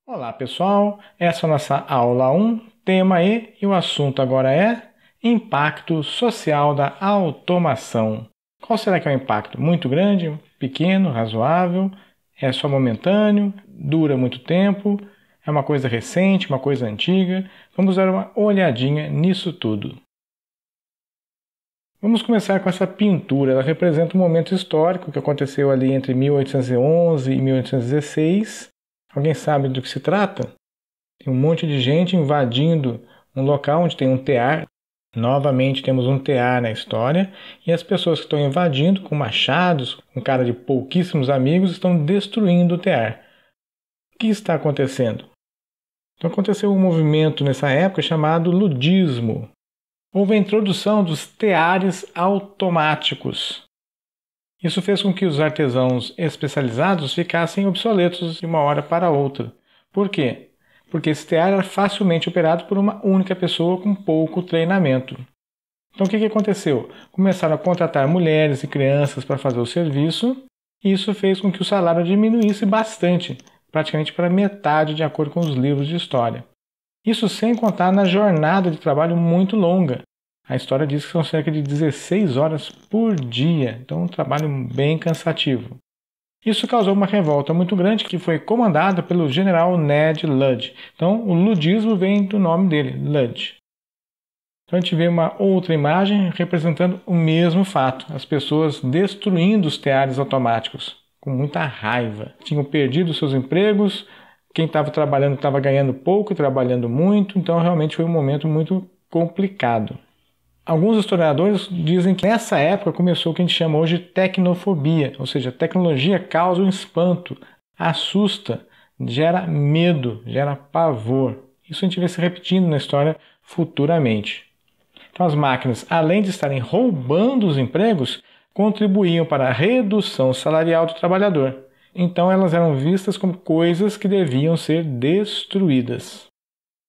Olá pessoal, essa é a nossa aula 1, tema e o assunto agora é impacto social da automação. Qual será que é o impacto? Muito grande, pequeno, razoável, é só momentâneo, dura muito tempo, é uma coisa recente, uma coisa antiga? Vamos dar uma olhadinha nisso tudo. Vamos começar com essa pintura, ela representa um momento histórico que aconteceu ali entre 1811 e 1816. Alguém sabe do que se trata? Tem um monte de gente invadindo um local onde tem um tear. Novamente temos um tear na história. E as pessoas que estão invadindo com machados, com cara de pouquíssimos amigos, estão destruindo o tear. O que está acontecendo? Então aconteceu um movimento nessa época chamado ludismo. Houve a introdução dos teares automáticos. Isso fez com que os artesãos especializados ficassem obsoletos de uma hora para outra. Por quê? Porque esse tear era facilmente operado por uma única pessoa com pouco treinamento. Então o que aconteceu? Começaram a contratar mulheres e crianças para fazer o serviço, e isso fez com que o salário diminuísse bastante, praticamente para metade de acordo com os livros de história. Isso sem contar na jornada de trabalho muito longa. A história diz que são cerca de 16 horas por dia, então um trabalho bem cansativo. Isso causou uma revolta muito grande que foi comandada pelo general Ned Ludd. Então o ludismo vem do nome dele, Ludd. Então a gente vê uma outra imagem representando o mesmo fato, as pessoas destruindo os teares automáticos, com muita raiva. Tinham perdido seus empregos, quem estava trabalhando estava ganhando pouco e trabalhando muito, então realmente foi um momento muito complicado. Alguns historiadores dizem que nessa época começou o que a gente chama hoje de tecnofobia, ou seja, a tecnologia causa um espanto, assusta, gera medo, gera pavor. Isso a gente vê se repetindo na história futuramente. Então as máquinas, além de estarem roubando os empregos, contribuíam para a redução salarial do trabalhador. Então elas eram vistas como coisas que deviam ser destruídas.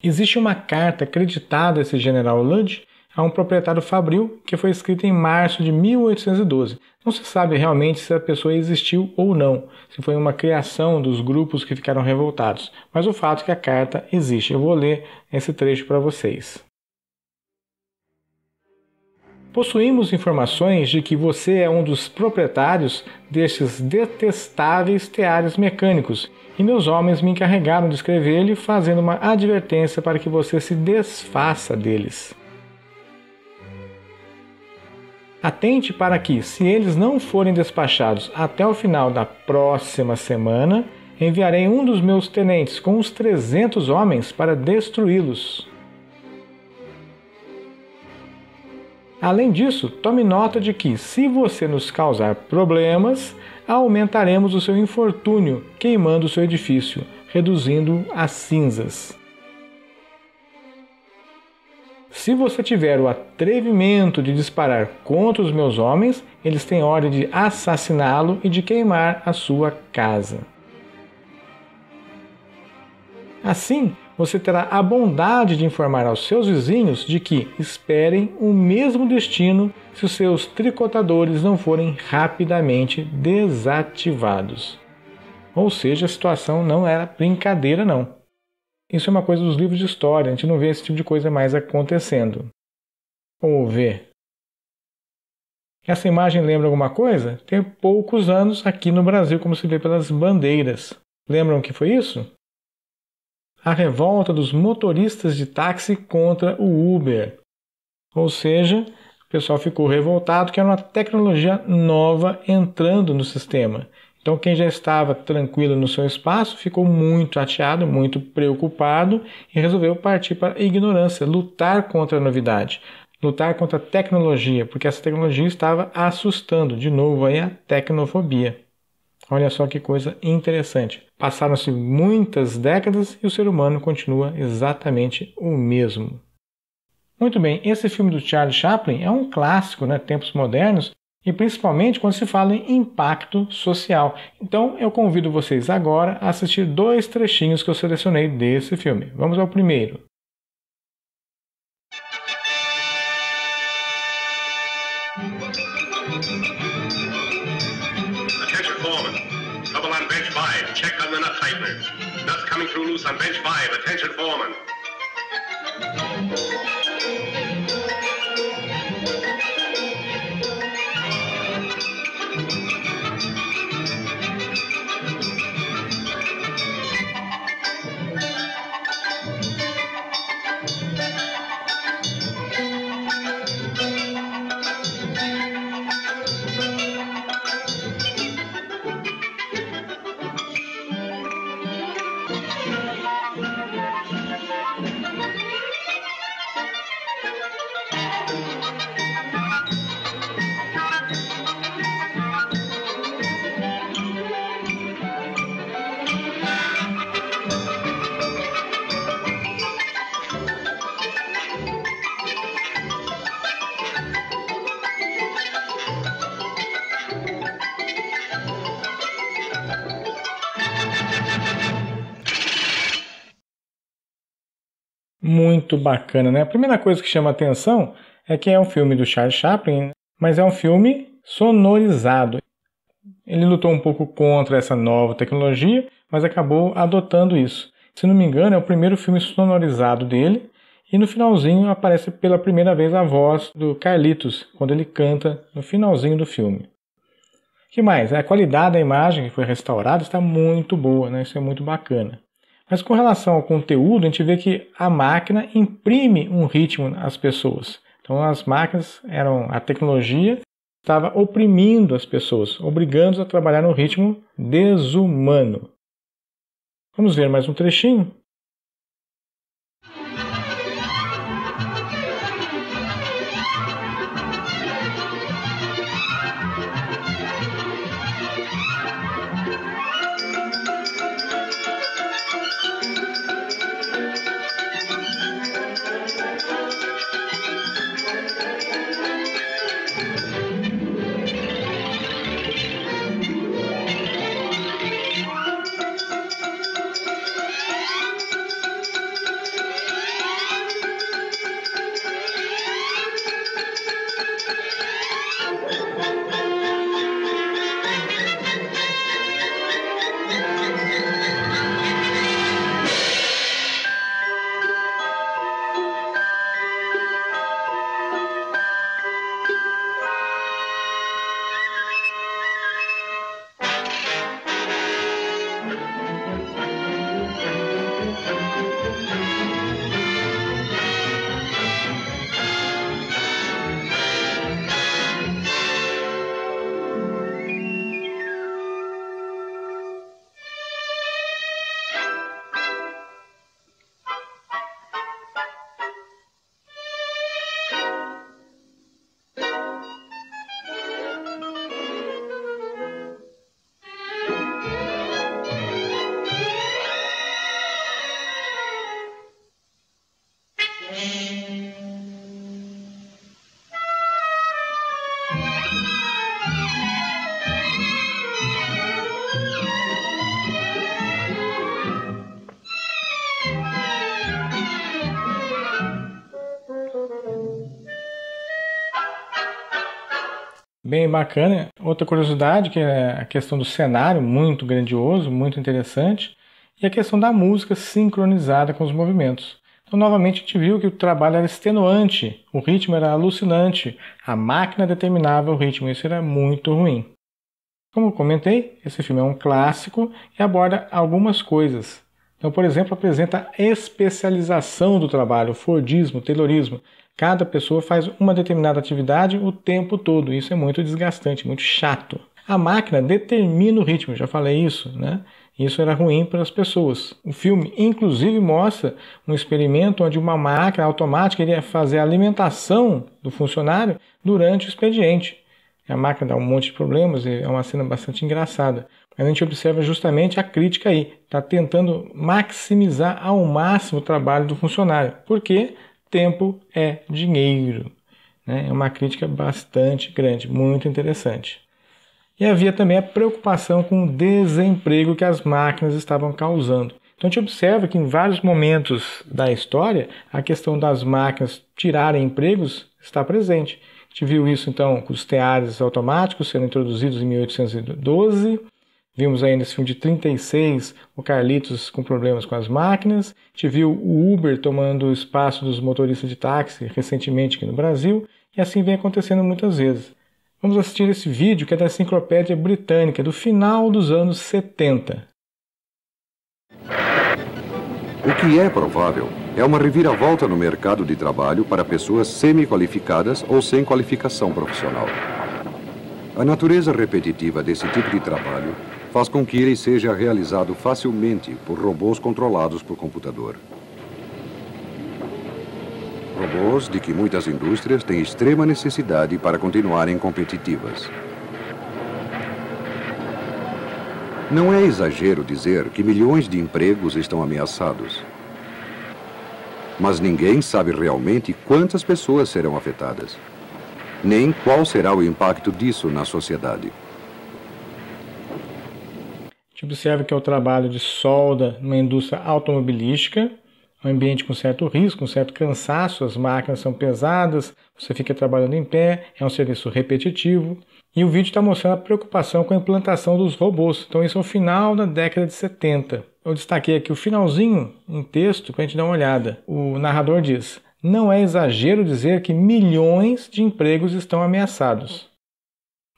Existe uma carta acreditada a esse general Ludd a um proprietário fabril que foi escrita em março de 1812. Não se sabe realmente se a pessoa existiu ou não, se foi uma criação dos grupos que ficaram revoltados, mas o fato é que a carta existe. Eu vou ler esse trecho para vocês. Possuímos informações de que você é um dos proprietários destes detestáveis teares mecânicos, e meus homens me encarregaram de escrever-lhe fazendo uma advertência para que você se desfaça deles. Atente para que, se eles não forem despachados até o final da próxima semana, enviarei um dos meus tenentes com uns 300 homens para destruí-los. Além disso, tome nota de que, se você nos causar problemas, aumentaremos o seu infortúnio, queimando o seu edifício, reduzindo-o a cinzas. Se você tiver o atrevimento de disparar contra os meus homens, eles têm ordem de assassiná-lo e de queimar a sua casa. Assim, você terá a bondade de informar aos seus vizinhos de que esperem o mesmo destino se os seus tricotadores não forem rapidamente desativados. Ou seja, a situação não era brincadeira, não. Isso é uma coisa dos livros de história, a gente não vê esse tipo de coisa mais acontecendo. Ou vê. Essa imagem lembra alguma coisa? Tem poucos anos aqui no Brasil, como se vê pelas bandeiras. Lembram o que foi isso? A revolta dos motoristas de táxi contra o Uber. Ou seja, o pessoal ficou revoltado que era uma tecnologia nova entrando no sistema. Então quem já estava tranquilo no seu espaço ficou muito chateado, muito preocupado e resolveu partir para a ignorância, lutar contra a novidade, lutar contra a tecnologia, porque essa tecnologia estava assustando. De novo aí a tecnofobia. Olha só que coisa interessante. Passaram-se muitas décadas e o ser humano continua exatamente o mesmo. Muito bem, esse filme do Charlie Chaplin é um clássico, né? Tempos modernos, e principalmente quando se fala em impacto social. Então eu convido vocês agora a assistir 2 trechinhos que eu selecionei desse filme. Vamos ao primeiro. Attention foreman. Double on bench 5. Check on the nut height. prisoners. Nuts coming through loose on bench 5. Attention, foreman. Muito bacana, né? A primeira coisa que chama a atenção é que é um filme do Charles Chaplin, mas é um filme sonorizado. Ele lutou um pouco contra essa nova tecnologia, mas acabou adotando isso. Se não me engano, é o primeiro filme sonorizado dele, e no finalzinho aparece pela primeira vez a voz do Carlitos, quando ele canta no finalzinho do filme. O que mais? A qualidade da imagem que foi restaurada está muito boa, né? Isso é muito bacana. Mas com relação ao conteúdo, a gente vê que a máquina imprime um ritmo às pessoas. Então as máquinas a tecnologia estava oprimindo as pessoas, obrigando-os a trabalhar no ritmo desumano. Vamos ver mais um trechinho? Bem bacana. Outra curiosidade que é a questão do cenário, muito grandioso, muito interessante, e a questão da música sincronizada com os movimentos. Então, novamente, a gente viu que o trabalho era extenuante, o ritmo era alucinante, a máquina determinava o ritmo, isso era muito ruim. Como eu comentei, esse filme é um clássico e aborda algumas coisas. Então, por exemplo, apresenta a especialização do trabalho, o Fordismo, o Taylorismo. Cada pessoa faz uma determinada atividade o tempo todo. Isso é muito desgastante, muito chato. A máquina determina o ritmo, já falei isso, né? Isso era ruim para as pessoas. O filme, inclusive, mostra um experimento onde uma máquina automática iria fazer a alimentação do funcionário durante o expediente. A máquina dá um monte de problemas e é uma cena bastante engraçada. Mas a gente observa justamente a crítica aí. Está tentando maximizar ao máximo o trabalho do funcionário. Porque tempo é dinheiro. Né? É uma crítica bastante grande, muito interessante. E havia também a preocupação com o desemprego que as máquinas estavam causando. Então a gente observa que em vários momentos da história a questão das máquinas tirarem empregos está presente. A gente viu isso então com os teares automáticos sendo introduzidos em 1812, Vimos aí nesse filme de 36 o Carlitos com problemas com as máquinas. A gente viu o Uber tomando o espaço dos motoristas de táxi recentemente aqui no Brasil. E assim vem acontecendo muitas vezes. Vamos assistir esse vídeo que é da Enciclopédia Britânica, do final dos anos 70. O que é provável é uma reviravolta no mercado de trabalho para pessoas semi-qualificadas ou sem qualificação profissional. A natureza repetitiva desse tipo de trabalho faz com que ele seja realizado facilmente por robôs controlados por computador. Robôs de que muitas indústrias têm extrema necessidade para continuarem competitivas. Não é exagero dizer que milhões de empregos estão ameaçados. Mas ninguém sabe realmente quantas pessoas serão afetadas, nem qual será o impacto disso na sociedade. A gente observa que é o trabalho de solda numa indústria automobilística, um ambiente com certo risco, com certo cansaço, as máquinas são pesadas, você fica trabalhando em pé, é um serviço repetitivo. E o vídeo está mostrando a preocupação com a implantação dos robôs. Então isso é o final da década de 70. Eu destaquei aqui o finalzinho em texto para a gente dar uma olhada. O narrador diz: não é exagero dizer que milhões de empregos estão ameaçados.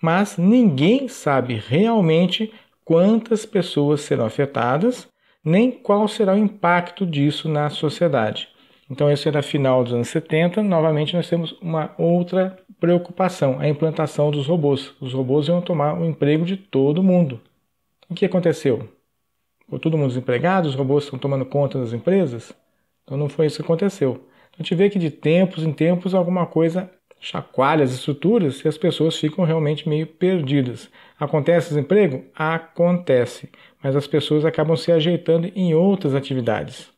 Mas ninguém sabe realmente quantas pessoas serão afetadas, nem qual será o impacto disso na sociedade. Então esse era final dos anos 70, novamente nós temos uma outra preocupação, a implantação dos robôs. Os robôs iam tomar o emprego de todo mundo. O que aconteceu? Ficou todo mundo desempregado, os robôs estão tomando conta das empresas? Então não foi isso que aconteceu. Então a gente vê que de tempos em tempos alguma coisa chacoalha as estruturas e as pessoas ficam realmente meio perdidas. Acontece desemprego? Acontece, mas as pessoas acabam se ajeitando em outras atividades.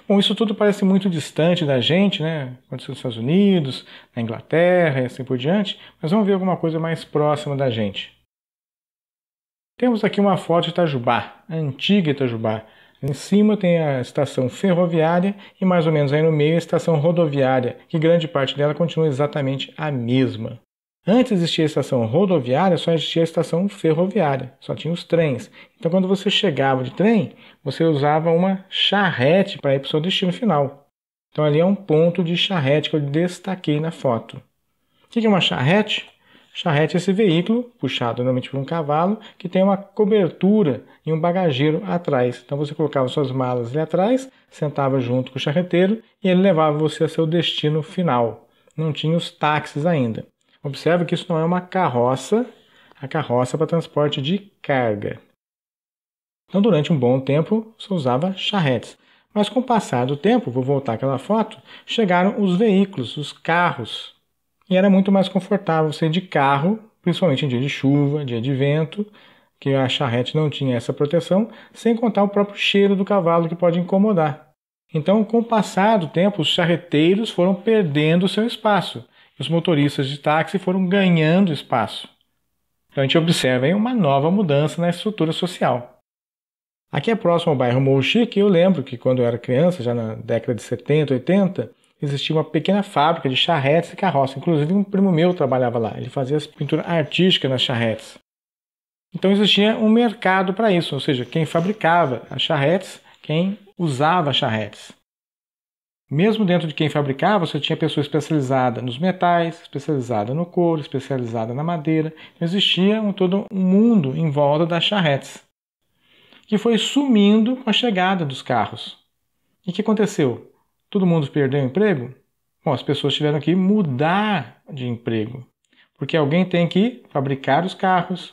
Bom, isso tudo parece muito distante da gente, né? Aconteceu nos Estados Unidos, na Inglaterra e assim por diante, mas vamos ver alguma coisa mais próxima da gente. Temos aqui uma foto de Itajubá, a antiga Itajubá. Em cima tem a estação ferroviária e mais ou menos aí no meio a estação rodoviária, que grande parte dela continua exatamente a mesma. Antes de existir a estação rodoviária, só existia a estação ferroviária, só tinha os trens. Então quando você chegava de trem, você usava uma charrete para ir para o seu destino final. Então ali é um ponto de charrete que eu destaquei na foto. O que é uma charrete? Charrete é esse veículo, puxado normalmente por um cavalo, que tem uma cobertura e um bagageiro atrás. Então você colocava suas malas ali atrás, sentava junto com o charreteiro e ele levava você a seu destino final. Não tinha os táxis ainda. Observe que isso não é uma carroça, a carroça para transporte de carga. Então durante um bom tempo você usava charretes. Mas com o passar do tempo, vou voltar àquela foto, chegaram os veículos, os carros. E era muito mais confortável você ir de carro, principalmente em dia de chuva, dia de vento, que a charrete não tinha essa proteção, sem contar o próprio cheiro do cavalo que pode incomodar. Então, com o passar do tempo, os charreteiros foram perdendo o seu espaço. Os motoristas de táxi foram ganhando espaço. Então a gente observa aí uma nova mudança na estrutura social. Aqui é próximo ao bairro Morro Chique, eu lembro que quando eu era criança, já na década de 70, 80, existia uma pequena fábrica de charretes e carroças. Inclusive um primo meu trabalhava lá, ele fazia pintura artística nas charretes. Então existia um mercado para isso, ou seja, quem fabricava as charretes, quem usava as charretes. Mesmo dentro de quem fabricava, você tinha pessoa especializada nos metais, especializada no couro, especializada na madeira. Então, existia todo um mundo em volta das charretes, que foi sumindo com a chegada dos carros. E o que aconteceu? Todo mundo perdeu o emprego? Bom, as pessoas tiveram que mudar de emprego, porque alguém tem que fabricar os carros,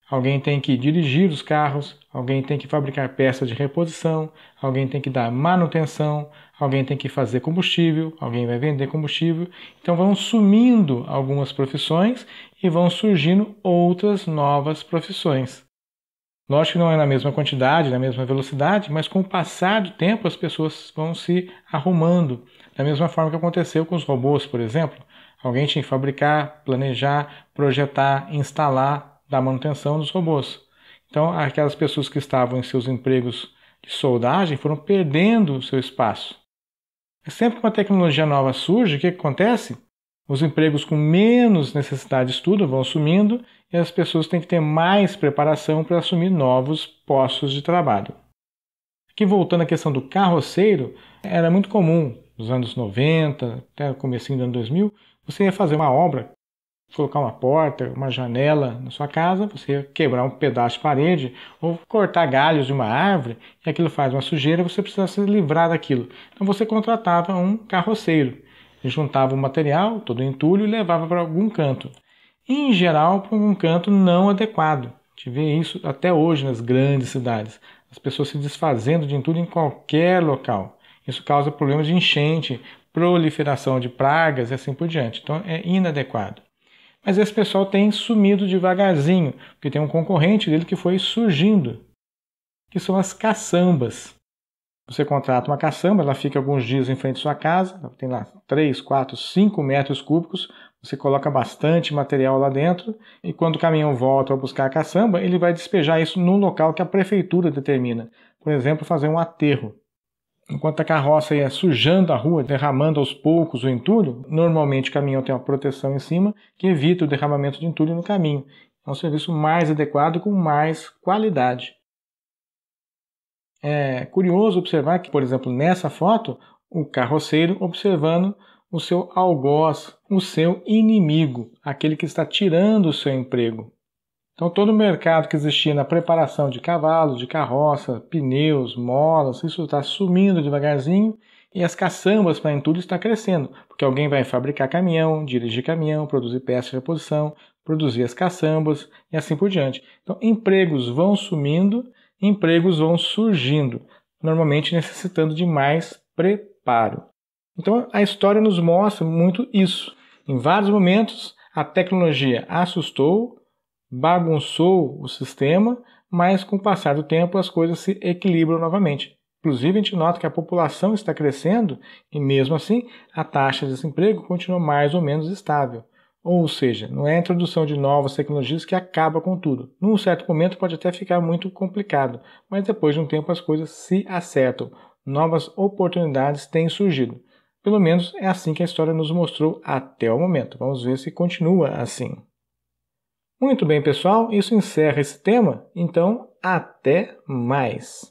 alguém tem que dirigir os carros, alguém tem que fabricar peças de reposição, alguém tem que dar manutenção, alguém tem que fazer combustível, alguém vai vender combustível. Então vão sumindo algumas profissões e vão surgindo outras novas profissões. Lógico que não é na mesma quantidade, na mesma velocidade, mas com o passar do tempo as pessoas vão se arrumando. Da mesma forma que aconteceu com os robôs, por exemplo. Alguém tinha que fabricar, planejar, projetar, instalar, dar manutenção dos robôs. Então aquelas pessoas que estavam em seus empregos de soldagem foram perdendo o seu espaço. Sempre que uma tecnologia nova surge, o que acontece? Os empregos com menos necessidade de estudo vão sumindo e as pessoas têm que ter mais preparação para assumir novos postos de trabalho. Aqui voltando à questão do carroceiro, era muito comum nos anos 90, até o comecinho do ano 2000, você ia fazer uma obra, colocar uma porta, uma janela na sua casa, você ia quebrar um pedaço de parede ou cortar galhos de uma árvore e aquilo faz uma sujeira, você precisa se livrar daquilo. Então você contratava um carroceiro, ele juntava o material, todo o entulho e levava para algum canto. Em geral, para um canto não adequado. A gente vê isso até hoje nas grandes cidades. As pessoas se desfazendo de entulho em qualquer local. Isso causa problemas de enchente, proliferação de pragas e assim por diante. Então é inadequado. Mas esse pessoal tem sumido devagarzinho, porque tem um concorrente dele que foi surgindo, que são as caçambas. Você contrata uma caçamba, ela fica alguns dias em frente à sua casa, tem lá 3, 4, 5 metros cúbicos, você coloca bastante material lá dentro e quando o caminhão volta a buscar a caçamba, ele vai despejar isso no local que a prefeitura determina. Por exemplo, fazer um aterro. Enquanto a carroça ia sujando a rua, derramando aos poucos o entulho, normalmente o caminhão tem uma proteção em cima que evita o derramamento de entulho no caminho. É um serviço mais adequado e com mais qualidade. É curioso observar que, por exemplo, nessa foto, o carroceiro observando o seu algoz, o seu inimigo, aquele que está tirando o seu emprego. Então todo o mercado que existia na preparação de cavalos, de carroça, pneus, molas, isso está sumindo devagarzinho e as caçambas para entulho está crescendo, porque alguém vai fabricar caminhão, dirigir caminhão, produzir peças de reposição, produzir as caçambas e assim por diante. Então empregos vão sumindo, empregos vão surgindo, normalmente necessitando de mais preparo. Então a história nos mostra muito isso. Em vários momentos a tecnologia assustou, bagunçou o sistema, mas com o passar do tempo as coisas se equilibram novamente. Inclusive a gente nota que a população está crescendo e mesmo assim a taxa de desemprego continua mais ou menos estável. Ou seja, não é a introdução de novas tecnologias que acaba com tudo. Num certo momento pode até ficar muito complicado, mas depois de um tempo as coisas se acertam. Novas oportunidades têm surgido. Pelo menos é assim que a história nos mostrou até o momento. Vamos ver se continua assim. Muito bem, pessoal, isso encerra esse tema, então até mais!